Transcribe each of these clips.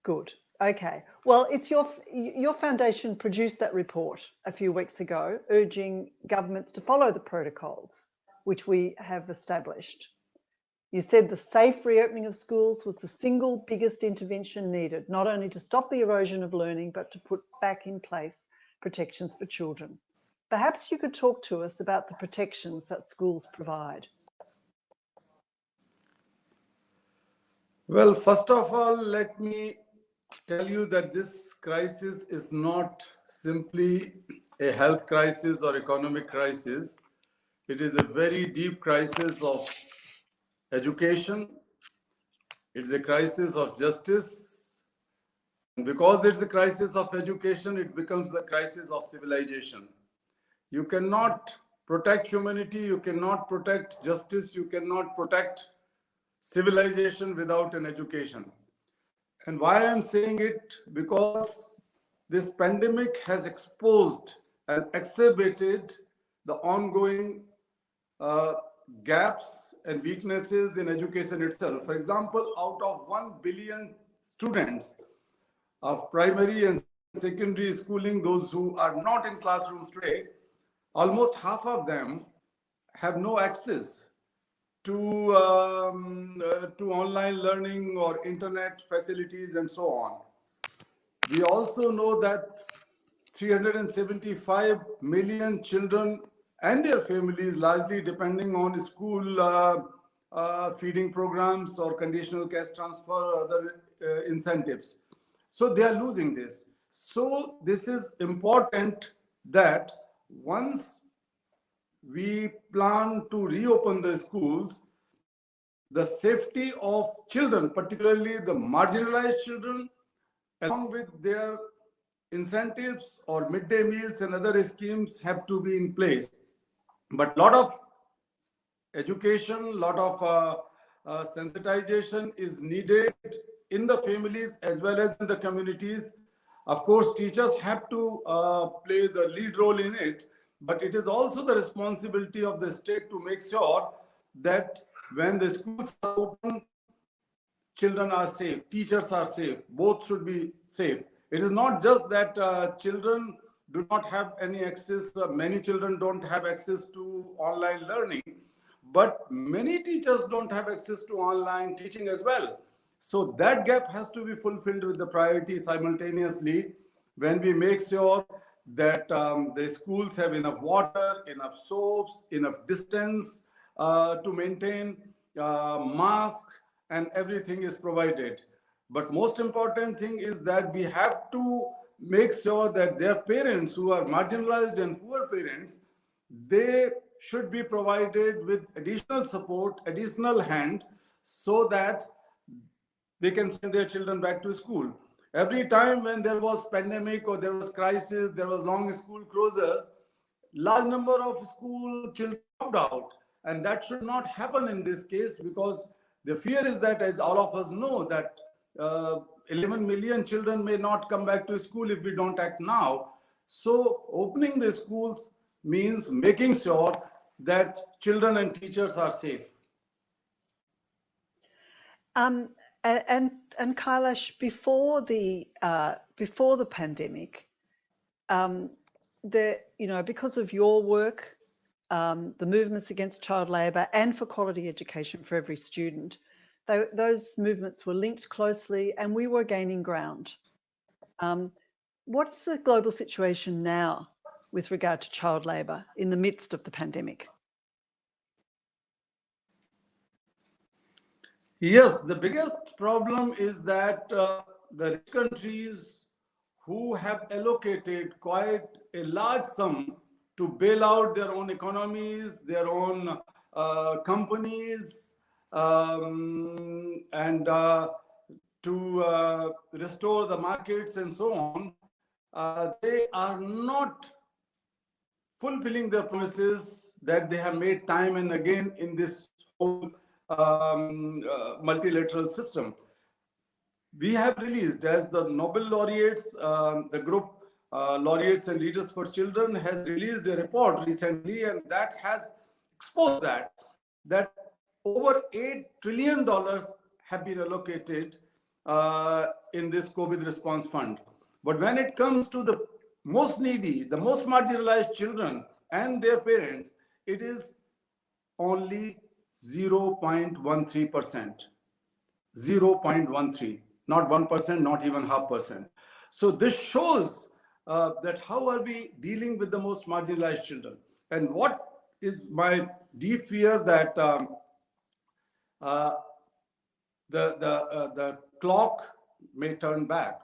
Good. Okay. Well, it's your foundation produced that report a few weeks ago, urging governments to follow the protocols which we have established. You said the safe reopening of schools was the single biggest intervention needed, not only to stop the erosion of learning, but to put back in place protections for children. Perhaps you could talk to us about the protections that schools provide. Well, first of all, let me tell you that this crisis is not simply a health crisis or economic crisis. It is a very deep crisis of education. It's a crisis of justice. And because it's a crisis of education, it becomes the crisis of civilization. You cannot protect humanity, you cannot protect justice, you cannot protect civilization without an education. And why I'm saying it? Because this pandemic has exposed and exacerbated the ongoing uh, gaps and weaknesses in education itself. For example, out of 1 billion students of primary and secondary schooling, those who are not in classrooms today, almost half of them have no access to online learning or internet facilities and so on. We also know that 375 million children and their families largely depending on school feeding programs or conditional cash transfer or other incentives. So they are losing this. So this is important that once we plan to reopen the schools, the safety of children, particularly the marginalized children, along with their incentives or midday meals and other schemes have to be in place. But a lot of education, a lot of sensitization is needed in the families as well as in the communities. Of course, teachers have to play the lead role in it, but it is also the responsibility of the state to make sure that when the schools are open, children are safe, teachers are safe, both should be safe. It is not just that children do not have any access, many children don't have access to online learning, but many teachers don't have access to online teaching as well. So that gap has to be fulfilled with the priority simultaneously when we make sure that the schools have enough water, enough soaps, enough distance to maintain, masks, and everything is provided. But most important thing is that we have to make sure that their parents who are marginalized and poor parents, they should be provided with additional support, additional hand, so that they can send their children back to school. Every time when there was pandemic or there was crisis, there was long school closure, large number of school children dropped out. And that should not happen in this case, because the fear is that, as all of us know, that 11 million children may not come back to school if we don't act now. So opening the schools means making sure that children and teachers are safe. And Kailash, before the pandemic, because of your work, the movements against child labour and for quality education for every student, those movements were linked closely, and we were gaining ground. What's the global situation now with regard to child labour in the midst of the pandemic? Yes, the biggest problem is that the rich countries who have allocated quite a large sum to bail out their own economies, their own companies, and to restore the markets and so on, they are not fulfilling their promises that they have made time and again in this whole multilateral system. We have released, as the Nobel laureates, the group Laureates and Leaders for Children has released a report recently, and that has exposed that over $8 trillion have been allocated in this COVID response fund. But when it comes to the most needy, the most marginalized children and their parents, it is only 0.13%. 0.13, not 1%, not even 0.5%. So this shows that how are we dealing with the most marginalized children. And what is my deep fear that uh, the clock may turn back,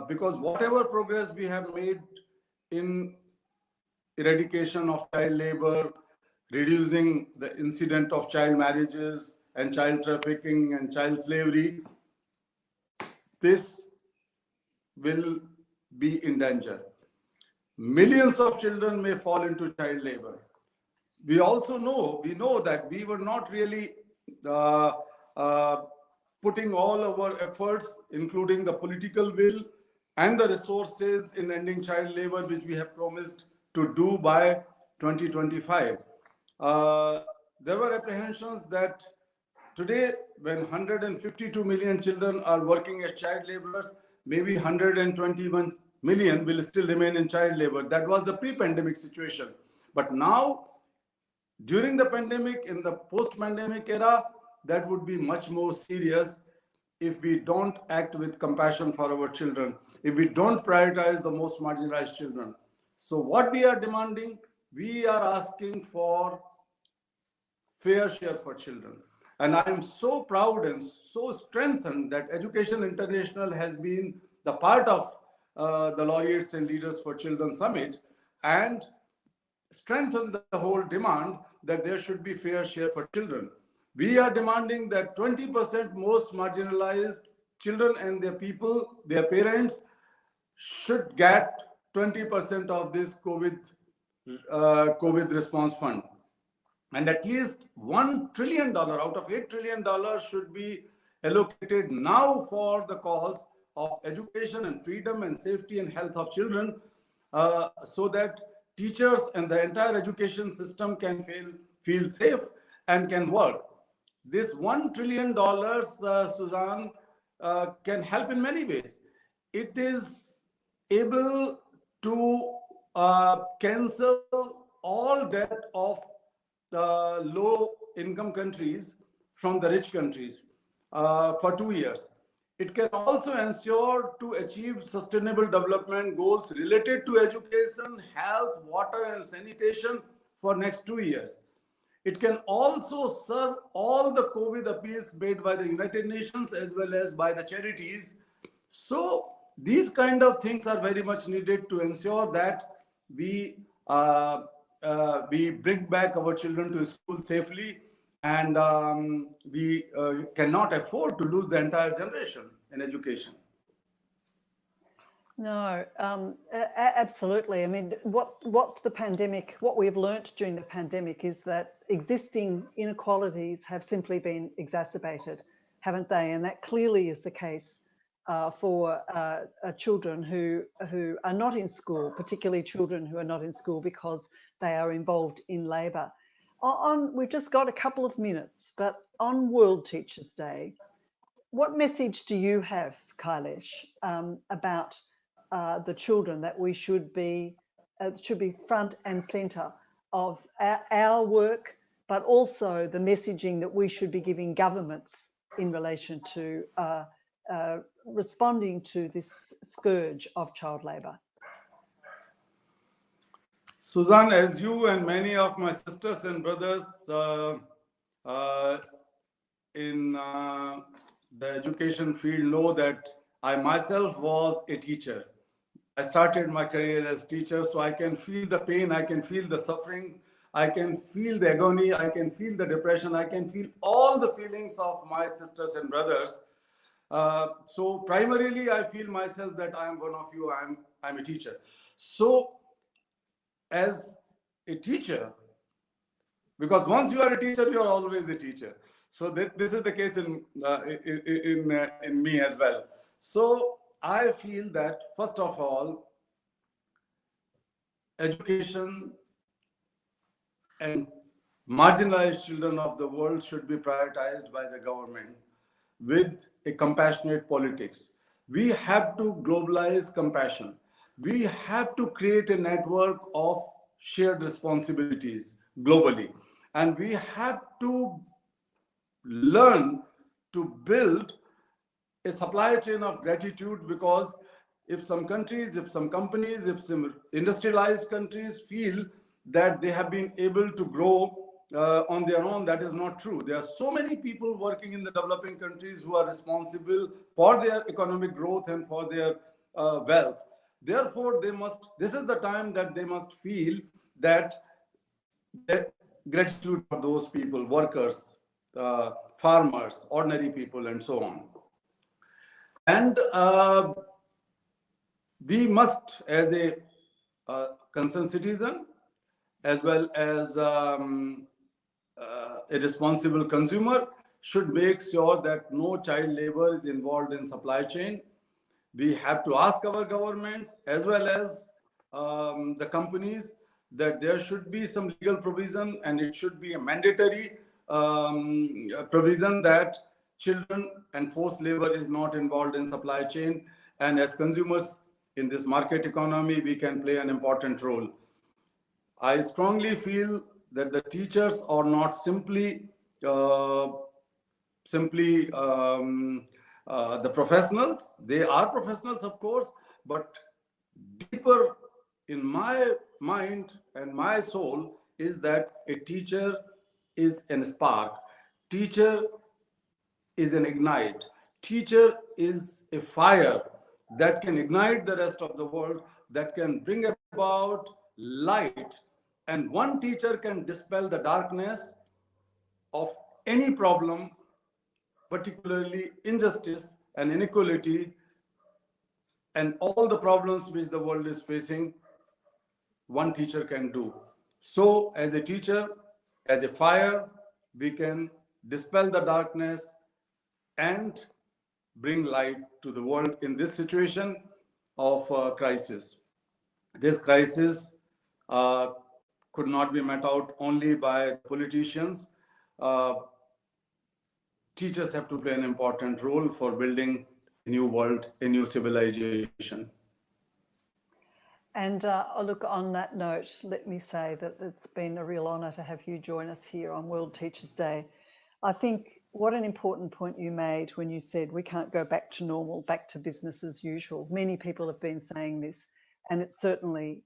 because whatever progress we have made in eradication of child labor, reducing the incident of child marriages and child trafficking and child slavery, this will be in danger. Millions of children may fall into child labor. We also know that we were not really uh, uh, putting all our efforts, including the political will and the resources in ending child labor, which we have promised to do by 2025. There were apprehensions that today, when 152 million children are working as child laborers, maybe 121 million will still remain in child labor. That was the pre-pandemic situation. But now, during the pandemic, in the post-pandemic era, that would be much more serious if we don't act with compassion for our children, if we don't prioritize the most marginalized children. So what we are demanding, we are asking for fair share for children. And I am so proud and so strengthened that Education International has been the part of the Laureates and Leaders for Children Summit, and strengthen the whole demand that there should be fair share for children. We are demanding that 20% most marginalized children and their people, their parents, should get 20% of this COVID response fund. And at least $1 trillion out of $8 trillion should be allocated now for the cause of education and freedom and safety and health of children, so that teachers and the entire education system can feel safe and can work. This $1 trillion, Suzanne, can help in many ways. It is able to cancel all debt of the low income countries from the rich countries for 2 years. It can also ensure to achieve sustainable development goals related to education, health, water, and sanitation for next 2 years. It can also serve all the COVID appeals made by the United Nations as well as by the charities. So these kind of things are very much needed to ensure that we bring back our children to school safely, and we cannot afford to lose the entire generation in education. No, absolutely. I mean, what the pandemic, what we've learnt during the pandemic is that existing inequalities have simply been exacerbated, haven't they? And that clearly is the case for children who are not in school, particularly children who are not in school because they are involved in labour. We've just got a couple of minutes, but on World Teachers' Day, what message do you have, Kailash, about the children that we should be front and centre of our work, but also the messaging that we should be giving governments in relation to responding to this scourge of child labour? Suzanne, as you and many of my sisters and brothers in the education field know that I myself was a teacher. I started my career as teacher, so I can feel the pain, I can feel the suffering, I can feel the agony, I can feel the depression, I can feel all the feelings of my sisters and brothers. So primarily, I feel myself that I am one of you, I'm a teacher. So as a teacher, because once you are a teacher, you are always a teacher. So this is the case in me as well. So I feel that, first of all, education and marginalized children of the world should be prioritized by the government. with a compassionate politics. We have to globalize compassion. We have to create a network of shared responsibilities globally. And we have to learn to build a supply chain of gratitude, because if some countries, if some companies, if some industrialized countries feel that they have been able to grow on their own, that is not true. There are so many people working in the developing countries who are responsible for their economic growth and for their wealth. Therefore, this is the time that they must feel that the gratitude for those people, workers, farmers, ordinary people, and so on. And we must, as a concerned citizen, as well as a responsible consumer, should make sure that no child labor is involved in supply chain. We have to ask our governments as well as the companies that there should be some legal provision, and it should be a mandatory provision that children and forced labor is not involved in supply chain. And as consumers in this market economy, we can play an important role. I strongly feel that the teachers are not simply the professionals. They are professionals, of course, but deeper in my mind and my soul is that a teacher is a spark. Teacher is an ignite. Teacher is a fire that can ignite the rest of the world, that can bring about light. And one teacher can dispel the darkness of any problem, particularly injustice and inequality, and all the problems which the world is facing, one teacher can do. So as a teacher, as a fire, we can dispel the darkness and bring light to the world in this situation of crisis. This crisis could not be met out only by politicians. Teachers have to play an important role for building a new world, a new civilization. And look, on that note, let me say that it's been a real honour to have you join us here on World Teachers' Day. I think what an important point you made when you said we can't go back to normal, back to business as usual. Many people have been saying this, and it certainly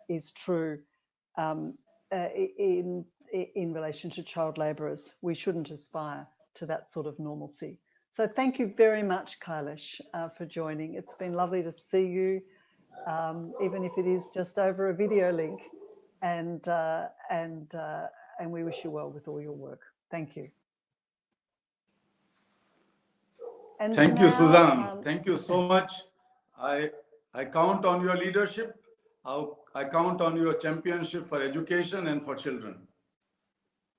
is true in relation to child labourers. We shouldn't aspire to that sort of normalcy. So thank you very much, Kailash, for joining. It's been lovely to see you, even if it is just over a video link, and we wish you well with all your work. Thank you. And thank now, you, Suzanne. Thank you so much. I count on your leadership. I count on your championship for education and for children.